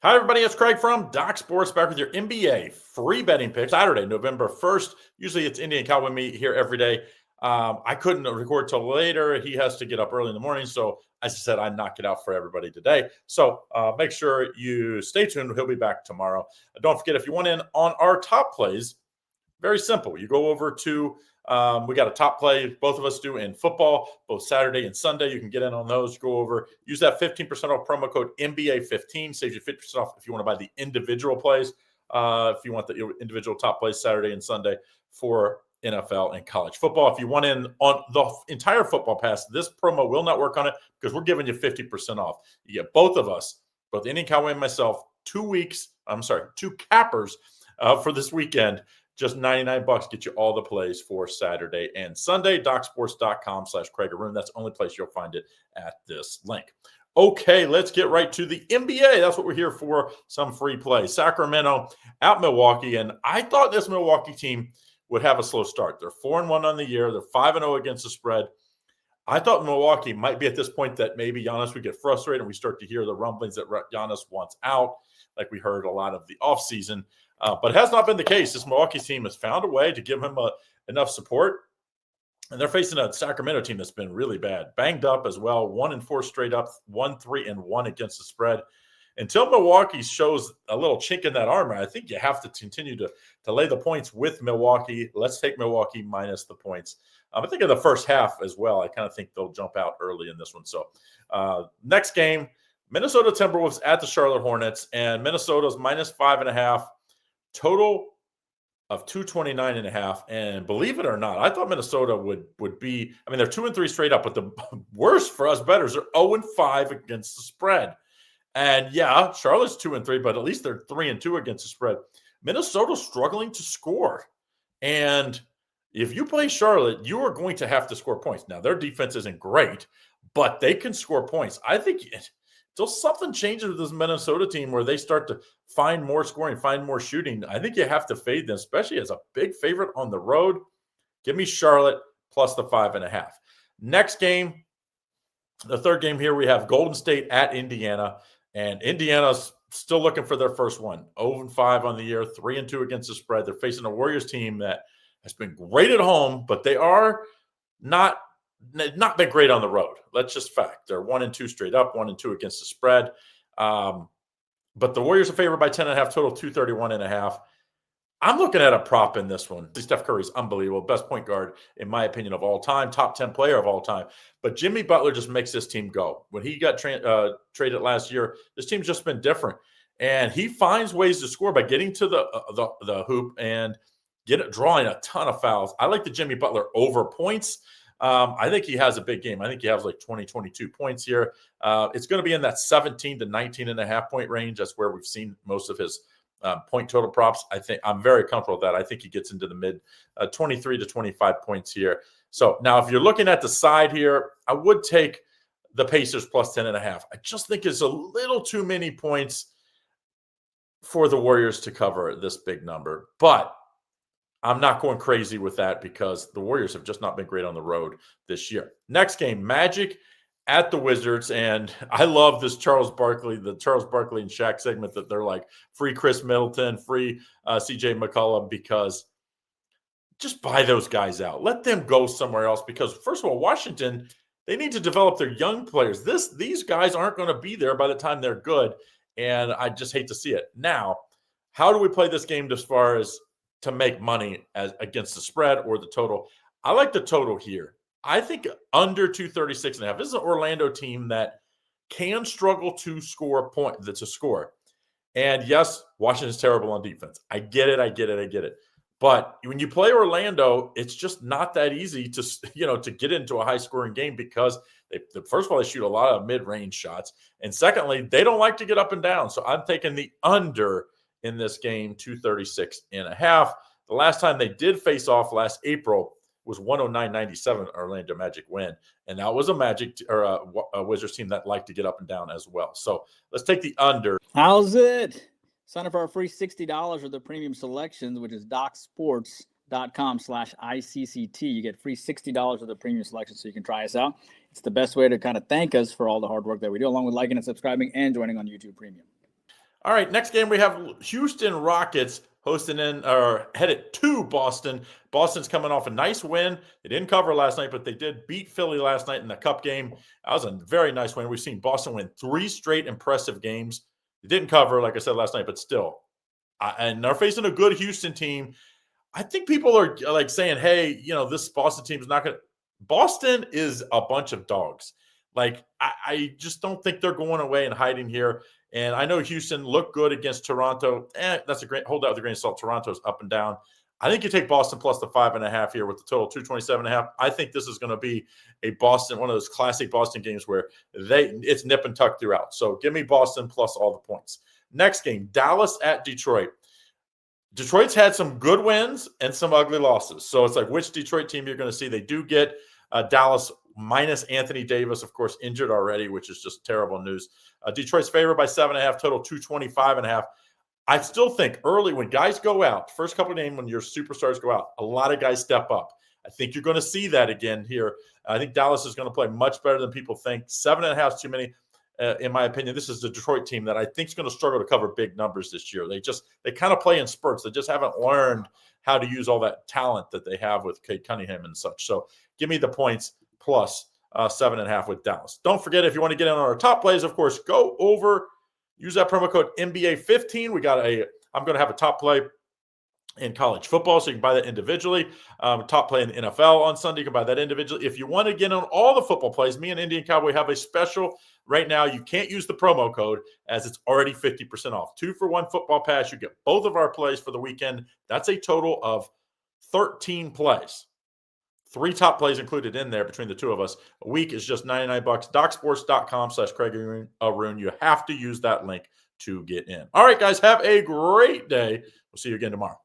Hi, everybody. It's Craig from Doc Sports back with your NBA free betting picks. Saturday, November 1st. Usually it's Indian Cowboy meet here every day. I couldn't record till later. He has to get up early in the morning. So as I said, I knock it out for everybody today. So make sure you stay tuned. He'll be back tomorrow. Don't forget, if you want in on our top plays, very simple. You go over to we got a top play both of us do in football, both Saturday and Sunday. You can get in on those. Go over, use that 15% off promo code NBA15. Saves you 50% off if you want to buy the individual plays. If you want the individual top plays Saturday and Sunday for NFL and college football. If you want in on the entire football pass, this promo will not work on it because we're giving you 50% off. You get both of us, both Indian Cowboy and myself, 2 cappers for this weekend. Just $99 get you all the plays for Saturday and Sunday. DocSports.com/Craig Arun. That's the only place you'll find it at this link. Okay, let's get right to the NBA. That's what we're here for, some free play. Sacramento at Milwaukee, and I thought this Milwaukee team would have a slow start. They're 4-1 on the year. They're 5-0 against the spread. I thought Milwaukee might be at this point that maybe Giannis would get frustrated and we start to hear the rumblings that Giannis wants out, like we heard a lot of the offseason. But it has not been the case. This Milwaukee team has found a way to give him enough support. And they're facing a Sacramento team that's been really bad, banged up as well, 1-4 straight up, 1-3-1 against the spread. Until Milwaukee shows a little chink in that armor, I think you have to continue to lay the points with Milwaukee. Let's take Milwaukee minus the points. I think in the first half as well, I kind of think they'll jump out early in this one. So next game, Minnesota Timberwolves at the Charlotte Hornets, and Minnesota's minus 5.5. Total of 229.5. And believe it or not, I thought Minnesota would be, I mean, they're 2-3 straight up, but the worst for us bettors are 0-5 against the spread. And yeah, Charlotte's 2-3, but at least they're 3-2 against the spread. Minnesota's struggling to score. And if you play Charlotte, you are going to have to score points. Now, their defense isn't great, but they can score points. I think until something changes with this Minnesota team where they start to find more scoring, find more shooting, I think you have to fade them, especially as a big favorite on the road. Give me Charlotte plus the 5.5. Next game, the third game here, we have Golden State at Indiana. And Indiana's still looking for their first one. 0-5 on the year, 3-2 against the spread. They're facing a Warriors team that has been great at home, but they are not been great on the road. That's just fact. They're 1-2 straight up, 1-2 against the spread. But the Warriors are favored by 10.5, total 231.5. I'm looking at a prop in this one. Steph Curry's unbelievable. Best point guard, in my opinion, of all time. Top 10 player of all time. But Jimmy Butler just makes this team go. When he got traded last year, this team's just been different. And he finds ways to score by getting to the hoop and drawing a ton of fouls. I like the Jimmy Butler over points. I think he has a big game. I think he has like 22 points here. It's going to be in that 17 to 19.5 point range. That's where we've seen most of his point total props. I think I'm very comfortable with that. I think he gets into the mid 23 to 25 points here. So now if you're looking at the side here, I would take the Pacers plus 10.5. I just think it's a little too many points for the Warriors to cover this big number. But I'm not going crazy with that because the Warriors have just not been great on the road this year. Next game, Magic at the Wizards. And I love this the Charles Barkley and Shaq segment that they're like free Chris Middleton, free CJ McCollum, because just buy those guys out. Let them go somewhere else because, first of all, Washington, they need to develop their young players. These guys aren't going to be there by the time they're good, and I just hate to see it. Now, how do we play this game as far as to make money against the spread or the total? I like the total here. I think under 236.5. This is an Orlando team that can struggle to score And yes, Washington's terrible on defense. I get it. But when you play Orlando, it's just not that easy to get into a high-scoring game because first of all, they shoot a lot of mid-range shots. And secondly, they don't like to get up and down. So I'm taking the under in this game, 236.5. The last time they did face off last April was 109-97 Orlando Magic win. And that was a Magic or a Wizards team that liked to get up and down as well. So let's take the under. How's it? Sign up for our free $60 of the premium selections, which is docsports.com/ICCT. You get free $60 of the premium selections so you can try us out. It's the best way to kind of thank us for all the hard work that we do, along with liking and subscribing and joining on YouTube Premium. All right, next game we have Houston Rockets hosting in or headed to Boston. Boston's coming off a nice win. They didn't cover last night, but they did beat Philly last night in the Cup game. That was a very nice win. We've seen Boston win 3 straight impressive games. They didn't cover, like I said last night, but still. And they're facing a good Houston team. I think people are like saying, "Hey, this Boston team is not going to." Boston is a bunch of dogs. Like I just don't think they're going away and hiding here. And I know Houston looked good against Toronto. That's a great hold out with a grain of salt. Toronto's up and down. I think you take Boston plus the 5.5 here with the total 227.5. I think this is going to be a Boston, one of those classic Boston games where it's nip and tuck throughout. So give me Boston plus all the points. Next game, Dallas at Detroit. Detroit's had some good wins and some ugly losses. So it's like which Detroit team you're going to see. They do get Dallas minus Anthony Davis, of course, injured already, which is just terrible news. Detroit's favored by 7.5, total 225.5. I still think early when guys go out, first couple of games when your superstars go out, a lot of guys step up. I think you're going to see that again here. I think Dallas is going to play much better than people think. 7.5 is too many. In my opinion, this is the Detroit team that I think is going to struggle to cover big numbers this year. They kind of play in spurts. They just haven't learned how to use all that talent that they have with Cade Cunningham and such. So give me the points plus 7.5 with Dallas. Don't forget, if you want to get in on our top plays, of course, go over, use that promo code NBA15. I'm going to have a top play in college football, so you can buy that individually. Top play in the NFL on Sunday, you can buy that individually. If you want to get on all the football plays, me and Indian Cowboy have a special right now. You can't use the promo code as it's already 50% off. 2-for-1 football pass. You get both of our plays for the weekend. That's a total of 13 plays. 3 top plays included in there between the two of us. A week is just $99. DocSports.com/Craig Arun. You have to use that link to get in. All right, guys, have a great day. We'll see you again tomorrow.